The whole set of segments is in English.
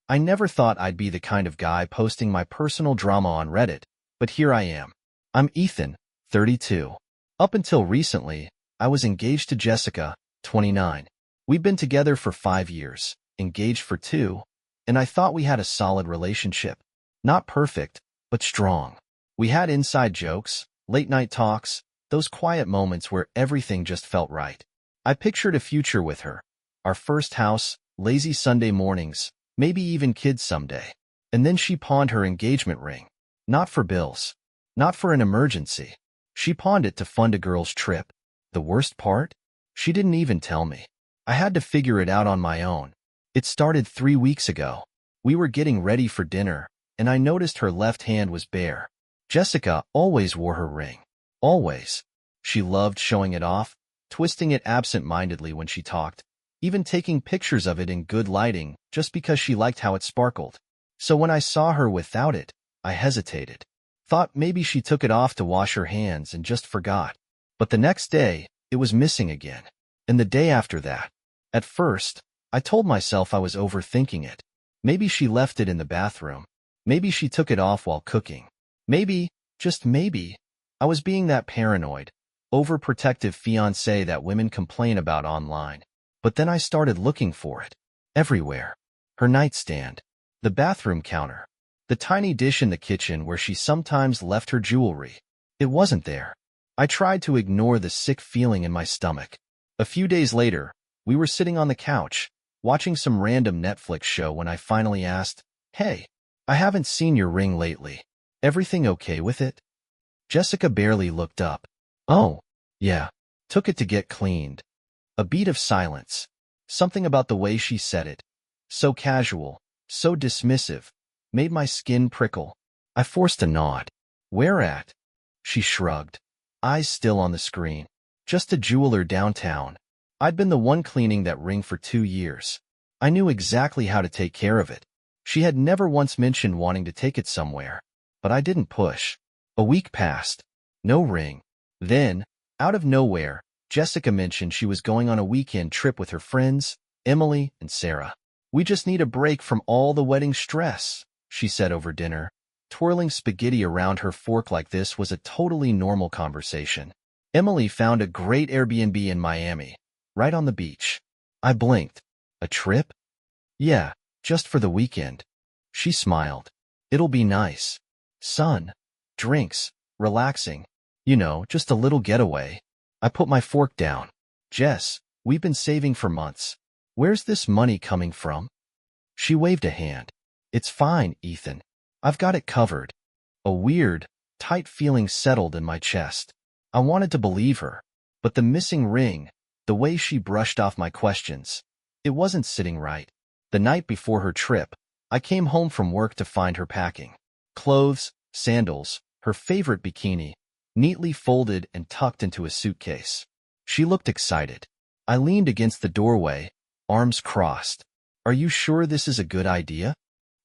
I never thought I'd be the kind of guy posting my personal drama on Reddit, but here I am. I'm Ethan, 32. Up until recently, I was engaged to Jessica, 29. We've been together for 5 years, engaged for 2, and I thought we had a solid relationship. Not perfect, but strong. We had inside jokes, late-night talks, those quiet moments where everything just felt right. I pictured a future with her. Our first house, lazy Sunday mornings, maybe even kids someday. And then she pawned her engagement ring. Not for bills. Not for an emergency. She pawned it to fund a girl's trip. The worst part? She didn't even tell me. I had to figure it out on my own. It started 3 weeks ago. We were getting ready for dinner, and I noticed her left hand was bare. Jessica always wore her ring. Always. She loved showing it off, twisting it absent-mindedly when she talked, even taking pictures of it in good lighting just because she liked how it sparkled. So when I saw her without it, I hesitated. Thought maybe she took it off to wash her hands and just forgot. But the next day, it was missing again. And the day after that. At first, I told myself I was overthinking it. Maybe she left it in the bathroom. Maybe she took it off while cooking. Maybe, just maybe, I was being that paranoid, overprotective fiancé that women complain about online. But then I started looking for it. Everywhere. Her nightstand. The bathroom counter. The tiny dish in the kitchen where she sometimes left her jewelry. It wasn't there. I tried to ignore the sick feeling in my stomach. A few days later, we were sitting on the couch, watching some random Netflix show when I finally asked, "Hey, I haven't seen your ring lately. Everything okay with it?" Jessica barely looked up. "Oh, yeah. Took it to get cleaned." A beat of silence. Something about the way she said it, so casual, so dismissive, made my skin prickle. I forced a nod. "Where at?" She shrugged, eyes still on the screen. "Just a jeweler downtown." I'd been the one cleaning that ring for 2 years. I knew exactly how to take care of it. She had never once mentioned wanting to take it somewhere, but I didn't push. A week passed. No ring. Then, out of nowhere, Jessica mentioned she was going on a weekend trip with her friends, Emily and Sarah. "We just need a break from all the wedding stress," she said over dinner. Twirling spaghetti around her fork like this was a totally normal conversation. Emily found a great Airbnb in Miami, right on the beach. I blinked. "A trip?" "Yeah, just for the weekend." She smiled. "It'll be nice. Sun, drinks, relaxing. You know, just a little getaway." I put my fork down. "Jess, we've been saving for months. Where's this money coming from?" She waved a hand. "It's fine, Ethan. I've got it covered." A weird, tight feeling settled in my chest. I wanted to believe her, but the missing ring, the way she brushed off my questions, it wasn't sitting right. The night before her trip, I came home from work to find her packing. Clothes, sandals, her favorite bikini, neatly folded and tucked into a suitcase. She looked excited. I leaned against the doorway, arms crossed. "Are you sure this is a good idea?"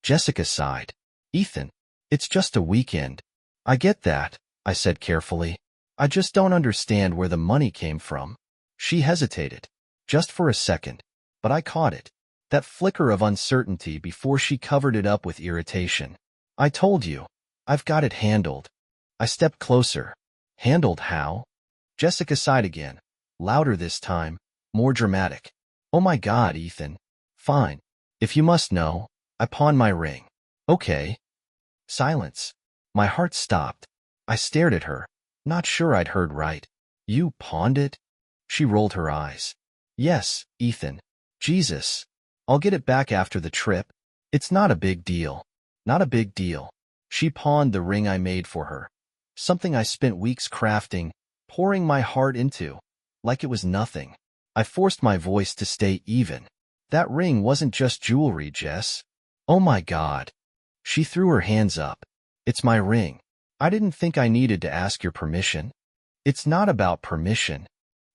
Jessica sighed. "Ethan, it's just a weekend." "I get that," I said carefully. "I just don't understand where the money came from." She hesitated, just for a second, but I caught it. That flicker of uncertainty before she covered it up with irritation. "I told you, I've got it handled." I stepped closer. "Handled how?" Jessica sighed again, louder this time, more dramatic. "Oh my God, Ethan. Fine. If you must know, I pawned my ring." "Okay." Silence. My heart stopped. I stared at her, not sure I'd heard right. "You pawned it?" She rolled her eyes. "Yes, Ethan. Jesus. I'll get it back after the trip. It's not a big deal." "Not a big deal." She pawned the ring I made for her. Something I spent weeks crafting, pouring my heart into, like it was nothing. I forced my voice to stay even. "That ring wasn't just jewelry, Jess." "Oh my God." She threw her hands up. "It's my ring. I didn't think I needed to ask your permission." "It's not about permission."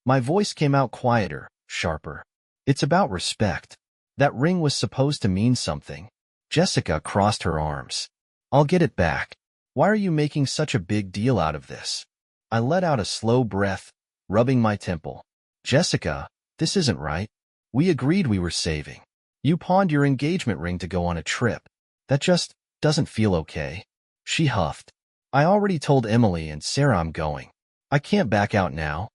My voice came out quieter, sharper. "It's about respect. That ring was supposed to mean something." Jessica crossed her arms. "I'll get it back. Why are you making such a big deal out of this?" I let out a slow breath, rubbing my temple. "Jessica, this isn't right. We agreed we were saving. You pawned your engagement ring to go on a trip. That just doesn't feel okay. She huffed. I already told Emily and Sarah I'm going. I can't back out now.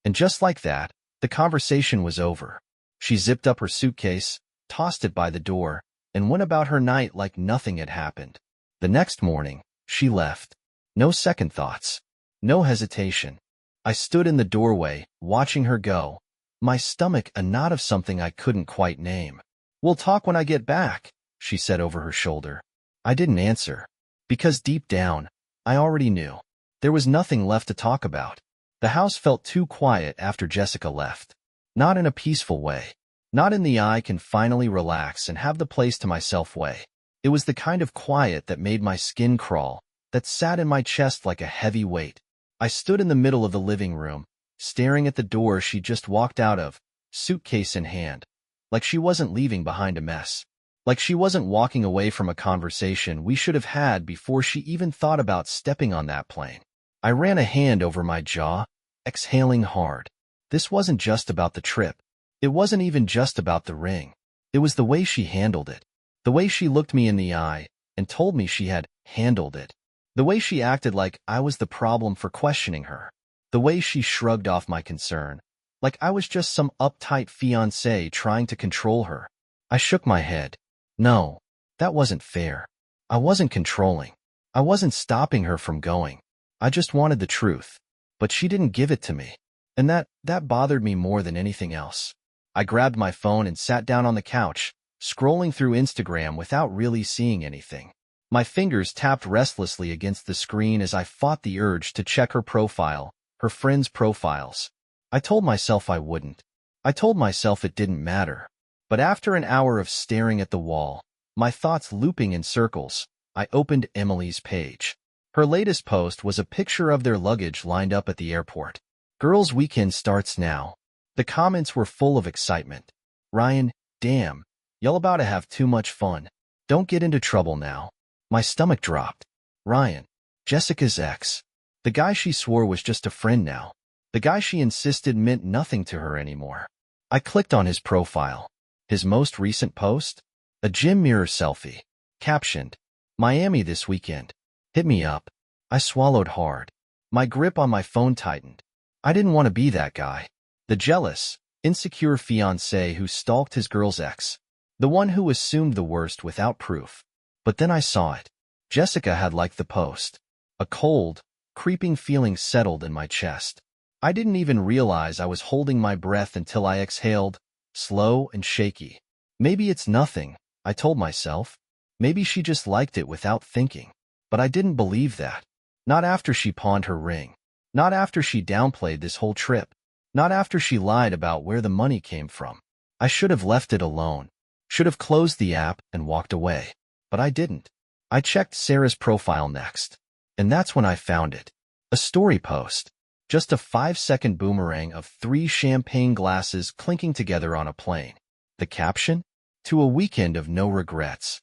And just like that, the conversation was over. She zipped up her suitcase, tossed it by the door, and went about her night like nothing had happened. The next morning, she left. No second thoughts. No hesitation. I stood in the doorway, watching her go, my stomach a knot of something I couldn't quite name. "We'll talk when I get back," she said over her shoulder. I didn't answer, because deep down, I already knew. There was nothing left to talk about. The house felt too quiet after Jessica left. Not in a peaceful way. Not in the I can finally relax and have the place to myself way. It was the kind of quiet that made my skin crawl, that sat in my chest like a heavy weight. I stood in the middle of the living room, staring at the door she just walked out of, suitcase in hand, like she wasn't leaving behind a mess. Like she wasn't walking away from a conversation we should have had before she even thought about stepping on that plane. I ran a hand over my jaw, exhaling hard. This wasn't just about the trip. It wasn't even just about the ring. It was the way she handled it. The way she looked me in the eye and told me she had handled it. The way she acted like I was the problem for questioning her. The way she shrugged off my concern, like I was just some uptight fiancé trying to control her. I shook my head. No, that wasn't fair. I wasn't controlling. I wasn't stopping her from going. I just wanted the truth. But she didn't give it to me. And that bothered me more than anything else. I grabbed my phone and sat down on the couch, scrolling through Instagram without really seeing anything. My fingers tapped restlessly against the screen as I fought the urge to check her profile, her friends' profiles. I told myself I wouldn't. I told myself it didn't matter. But after an hour of staring at the wall, my thoughts looping in circles, I opened Emily's page. Her latest post was a picture of their luggage lined up at the airport. "Girls' weekend starts now." The comments were full of excitement. "Ryan, damn, y'all about to have too much fun. Don't get into trouble now." My stomach dropped. Ryan, Jessica's ex. The guy she swore was just a friend now. The guy she insisted meant nothing to her anymore. I clicked on his profile. His most recent post? A gym mirror selfie. Captioned, "Miami this weekend. Hit me up." I swallowed hard. My grip on my phone tightened. I didn't want to be that guy. The jealous, insecure fiancé who stalked his girl's ex. The one who assumed the worst without proof. But then I saw it. Jessica had liked the post. A cold, creeping feeling settled in my chest. I didn't even realize I was holding my breath until I exhaled, slow and shaky. Maybe it's nothing, I told myself. Maybe she just liked it without thinking. But I didn't believe that. Not after she pawned her ring. Not after she downplayed this whole trip. Not after she lied about where the money came from. I should have left it alone. Should have closed the app and walked away. But I didn't. I checked Sarah's profile next. And that's when I found it. A story post. Just a 5-second boomerang of 3 champagne glasses clinking together on a plane. The caption? "To a weekend of no regrets."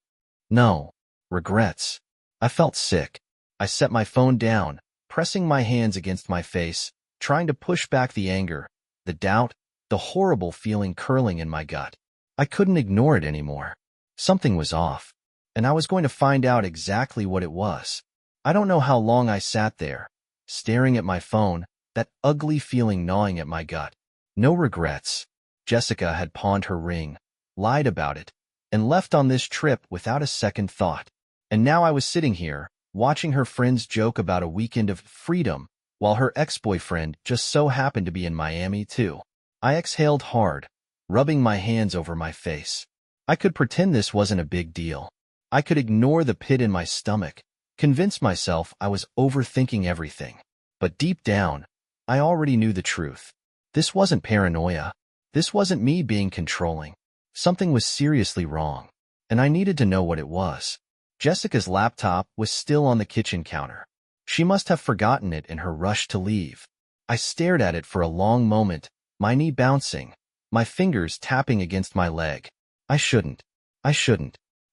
No. Regrets. I felt sick. I set my phone down, pressing my hands against my face, trying to push back the anger, the doubt, the horrible feeling curling in my gut. I couldn't ignore it anymore. Something was off. And I was going to find out exactly what it was. I don't know how long I sat there, staring at my phone, that ugly feeling gnawing at my gut. No regrets. Jessica had pawned her ring, lied about it, and left on this trip without a second thought. And now I was sitting here, watching her friends joke about a weekend of freedom, while her ex-boyfriend just so happened to be in Miami too. I exhaled hard, rubbing my hands over my face. I could pretend this wasn't a big deal. I could ignore the pit in my stomach, convince myself I was overthinking everything. But deep down, I already knew the truth. This wasn't paranoia. This wasn't me being controlling. Something was seriously wrong, and I needed to know what it was. Jessica's laptop was still on the kitchen counter. She must have forgotten it in her rush to leave. I stared at it for a long moment, my knee bouncing, my fingers tapping against my leg. I shouldn't.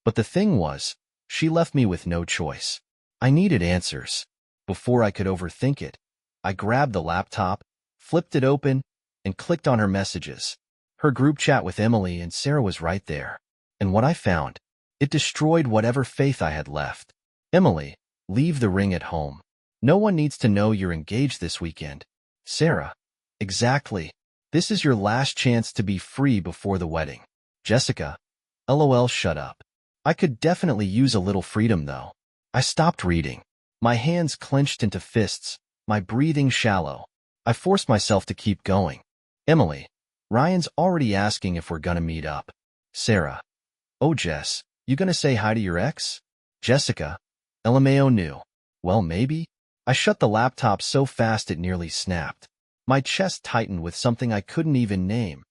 But the thing was, she left me with no choice. I needed answers. Before I could overthink it, I grabbed the laptop, flipped it open, and clicked on her messages. Her group chat with Emily and Sarah was right there. And what I found, it destroyed whatever faith I had left. Emily, leave the ring at home. No one needs to know you're engaged this weekend. Sarah, exactly. This is your last chance to be free before the wedding. Jessica, LOL, shut up. I could definitely use a little freedom though. I stopped reading. My hands clenched into fists, my breathing shallow. I forced myself to keep going. Emily, Ryan's already asking if we're gonna meet up. Sarah, oh Jess, you gonna say hi to your ex? Jessica, LMAO new. Well maybe. I shut the laptop so fast it nearly snapped. My chest tightened with something I couldn't even name.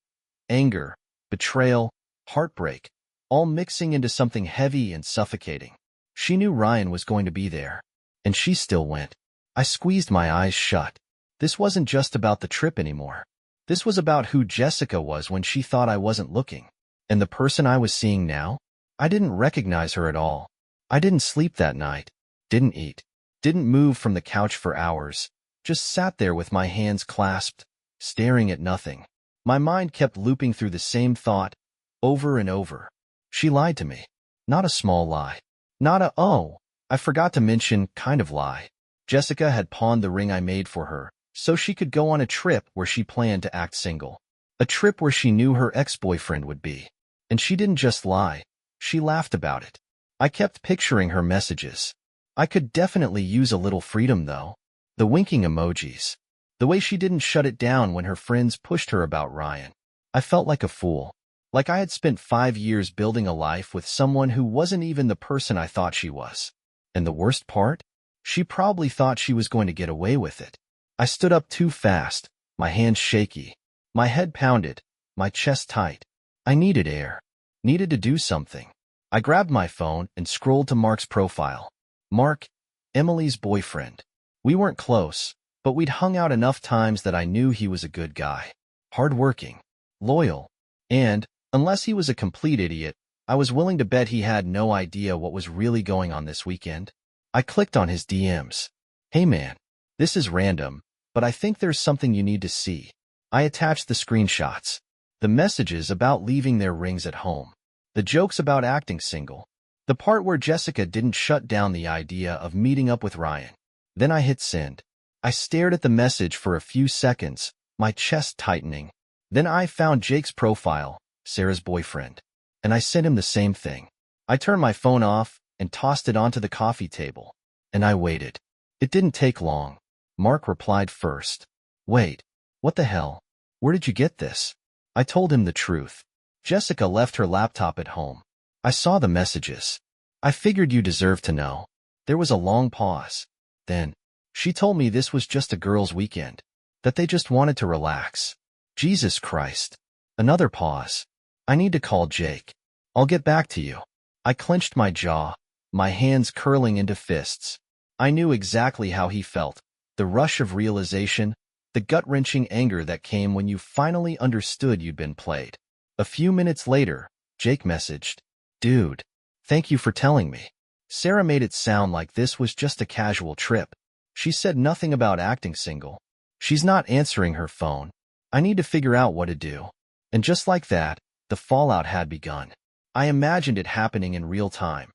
Anger, betrayal, heartbreak, all mixing into something heavy and suffocating. She knew Ryan was going to be there, and she still went. I squeezed my eyes shut. This wasn't just about the trip anymore. This was about who Jessica was when she thought I wasn't looking. And the person I was seeing now? I didn't recognize her at all. I didn't sleep that night, didn't eat, didn't move from the couch for hours, just sat there with my hands clasped, staring at nothing. My mind kept looping through the same thought, over and over. She lied to me. Not a small lie. Not a, oh, I forgot to mention, kind of lie. Jessica had pawned the ring I made for her, so she could go on a trip where she planned to act single. A trip where she knew her ex-boyfriend would be. And she didn't just lie. She laughed about it. I kept picturing her messages. I could definitely use a little freedom though. The winking emojis. The way she didn't shut it down when her friends pushed her about Ryan. I felt like a fool. Like I had spent 5 years building a life with someone who wasn't even the person I thought she was. And the worst part? She probably thought she was going to get away with it. I stood up too fast, my hands shaky, my head pounded, my chest tight. I needed air. Needed to do something. I grabbed my phone and scrolled to Mark's profile. Mark, Emily's boyfriend. We weren't close, but we'd hung out enough times that I knew he was a good guy. Hardworking, loyal, and, unless he was a complete idiot, I was willing to bet he had no idea what was really going on this weekend. I clicked on his DMs. Hey man, this is random, but I think there's something you need to see. I attached the screenshots. The messages about leaving their rings at home. The jokes about acting single. The part where Jessica didn't shut down the idea of meeting up with Ryan. Then I hit send. I stared at the message for a few seconds, my chest tightening. Then I found Jake's profile, Sarah's boyfriend. And I sent him the same thing. I turned my phone off and tossed it onto the coffee table. And I waited. It didn't take long. Mark replied first. Wait, what the hell? Where did you get this? I told him the truth. Jessica left her laptop at home. I saw the messages. I figured you deserved to know. There was a long pause. Then, she told me this was just a girls' weekend. That they just wanted to relax. Jesus Christ. Another pause. I need to call Jake. I'll get back to you. I clenched my jaw, my hands curling into fists. I knew exactly how he felt. The rush of realization, the gut-wrenching anger that came when you finally understood you'd been played. A few minutes later, Jake messaged, Dude, thank you for telling me. Sarah made it sound like this was just a casual trip. She said nothing about acting single. She's not answering her phone. I need to figure out what to do. And just like that, the fallout had begun. I imagined it happening in real time.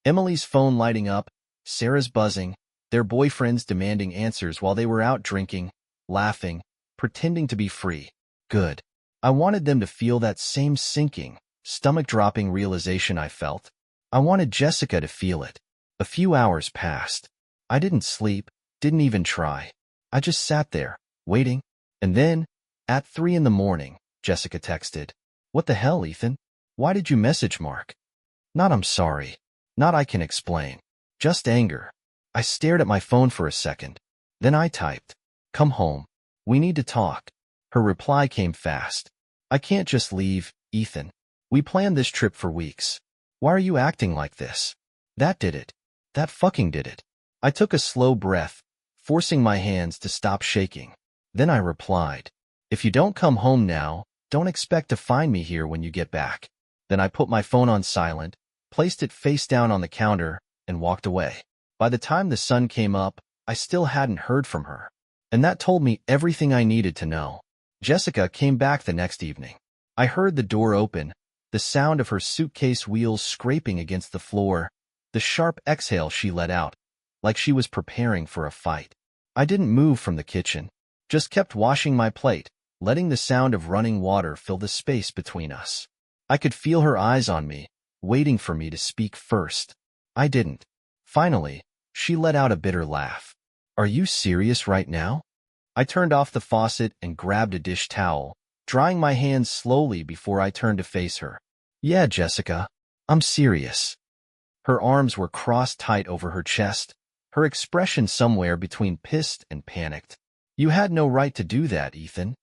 Emily's phone lighting up, Sarah's buzzing, their boyfriends demanding answers while they were out drinking, laughing, pretending to be free. Good. I wanted them to feel that same sinking, stomach-dropping realization I felt. I wanted Jessica to feel it. A few hours passed. I didn't sleep, didn't even try. I just sat there, waiting. And then, at 3 in the morning, Jessica texted, What the hell, Ethan? Why did you message Mark? Not I'm sorry. Not I can explain. Just anger. I stared at my phone for a second. Then I typed, Come home. We need to talk. Her reply came fast. I can't just leave, Ethan. We planned this trip for weeks. Why are you acting like this? That did it. That fucking did it. I took a slow breath, forcing my hands to stop shaking. Then I replied, If you don't come home now, don't expect to find me here when you get back. Then I put my phone on silent, placed it face down on the counter, and walked away. By the time the sun came up, I still hadn't heard from her. And that told me everything I needed to know. Jessica came back the next evening. I heard the door open, the sound of her suitcase wheels scraping against the floor, the sharp exhale she let out, like she was preparing for a fight. I didn't move from the kitchen, just kept washing my plate, letting the sound of running water fill the space between us. I could feel her eyes on me, waiting for me to speak first. I didn't. Finally, she let out a bitter laugh. Are you serious right now? I turned off the faucet and grabbed a dish towel, drying my hands slowly before I turned to face her. Yeah, Jessica, I'm serious. Her arms were crossed tight over her chest, her expression somewhere between pissed and panicked. You had no right to do that, Ethan.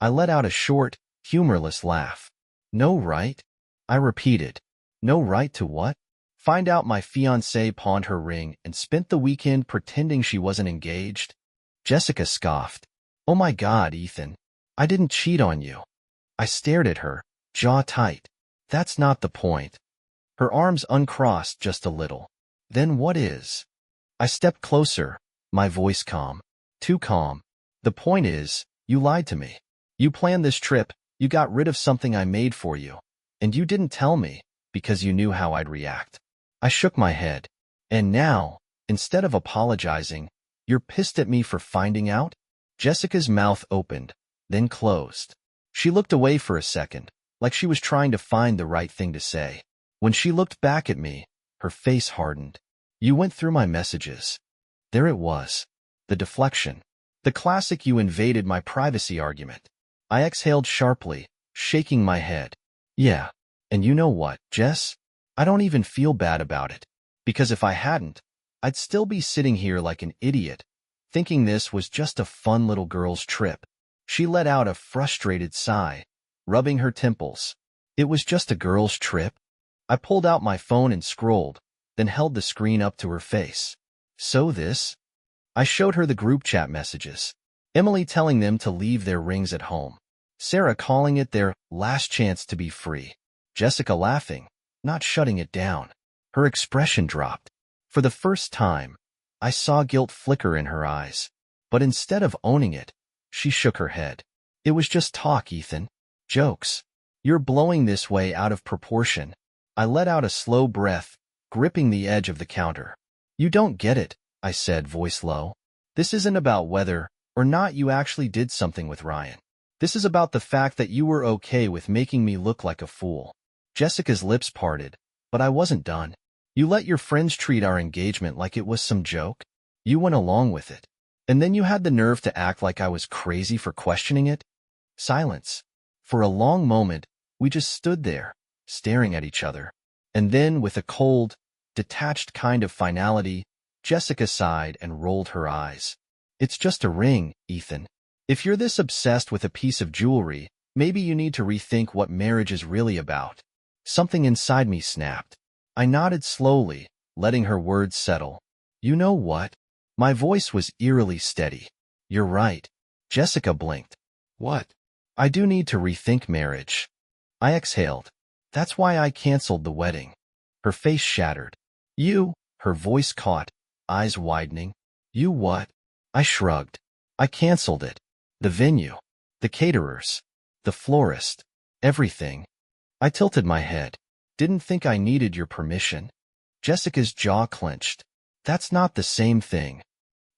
I let out a short, humorless laugh. No right? I repeated. No right to what? Find out my fiancée pawned her ring and spent the weekend pretending she wasn't engaged? Jessica scoffed. Oh my God, Ethan. I didn't cheat on you. I stared at her, jaw tight. That's not the point. Her arms uncrossed just a little. Then what is? I stepped closer, my voice calm. Too calm. The point is, you lied to me. You planned this trip, you got rid of something I made for you. And you didn't tell me, because you knew how I'd react. I shook my head. And now, instead of apologizing, you're pissed at me for finding out? Jessica's mouth opened, then closed. She looked away for a second, like she was trying to find the right thing to say. When she looked back at me, her face hardened. You went through my messages. There it was. The deflection. The classic you invaded my privacy argument. I exhaled sharply, shaking my head. Yeah, and you know what, Jess? I don't even feel bad about it. Because if I hadn't, I'd still be sitting here like an idiot, thinking this was just a fun little girl's trip. She let out a frustrated sigh, rubbing her temples. It was just a girl's trip? I pulled out my phone and scrolled, then held the screen up to her face. So this? I showed her the group chat messages. Emily telling them to leave their rings at home. Sarah calling it their last chance to be free. Jessica laughing, not shutting it down. Her expression dropped. For the first time, I saw guilt flicker in her eyes. But instead of owning it, she shook her head. It was just talk, Ethan. Jokes. You're blowing this way out of proportion. I let out a slow breath, gripping the edge of the counter. You don't get it, I said, voice low. This isn't about whether or not you actually did something with Ryan. This is about the fact that you were okay with making me look like a fool. Jessica's lips parted, but I wasn't done. You let your friends treat our engagement like it was some joke. You went along with it. And then you had the nerve to act like I was crazy for questioning it? Silence. For a long moment, we just stood there, staring at each other. And then, with a cold, detached kind of finality, Jessica sighed and rolled her eyes. It's just a ring, Ethan. If you're this obsessed with a piece of jewelry, maybe you need to rethink what marriage is really about. Something inside me snapped. I nodded slowly, letting her words settle. You know what? My voice was eerily steady. You're right. Jessica blinked. What? I do need to rethink marriage. I exhaled. That's why I canceled the wedding. Her face shattered. You, her voice caught, eyes widening. You what? I shrugged. I canceled it. The venue, the caterers, the florist, everything. I tilted my head. Didn't think I needed your permission. Jessica's jaw clenched. That's not the same thing.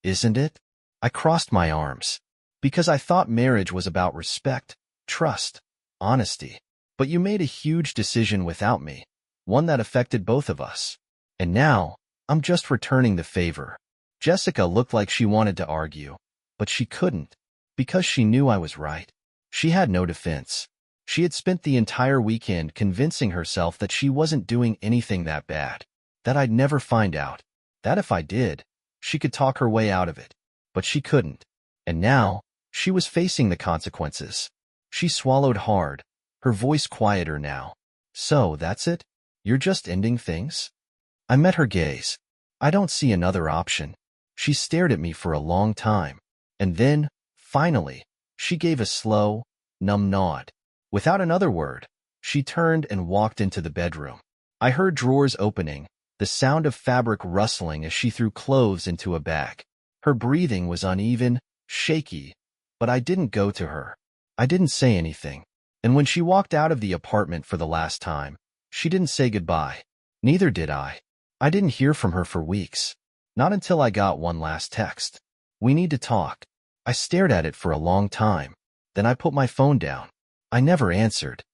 Isn't it? I crossed my arms. Because I thought marriage was about respect, trust, honesty. But you made a huge decision without me, one that affected both of us. And now, I'm just returning the favor. Jessica looked like she wanted to argue, but she couldn't, because she knew I was right. She had no defense. She had spent the entire weekend convincing herself that she wasn't doing anything that bad, that I'd never find out, that if I did, she could talk her way out of it. But she couldn't. And now, she was facing the consequences. She swallowed hard, her voice quieter now. So, that's it? You're just ending things? I met her gaze. I don't see another option. She stared at me for a long time. And then, finally, she gave a slow, numb nod. Without another word, she turned and walked into the bedroom. I heard drawers opening, the sound of fabric rustling as she threw clothes into a bag. Her breathing was uneven, shaky, but I didn't go to her. I didn't say anything. And when she walked out of the apartment for the last time, she didn't say goodbye. Neither did I. I didn't hear from her for weeks. Not until I got one last text. "We need to talk." I stared at it for a long time. Then I put my phone down. I never answered.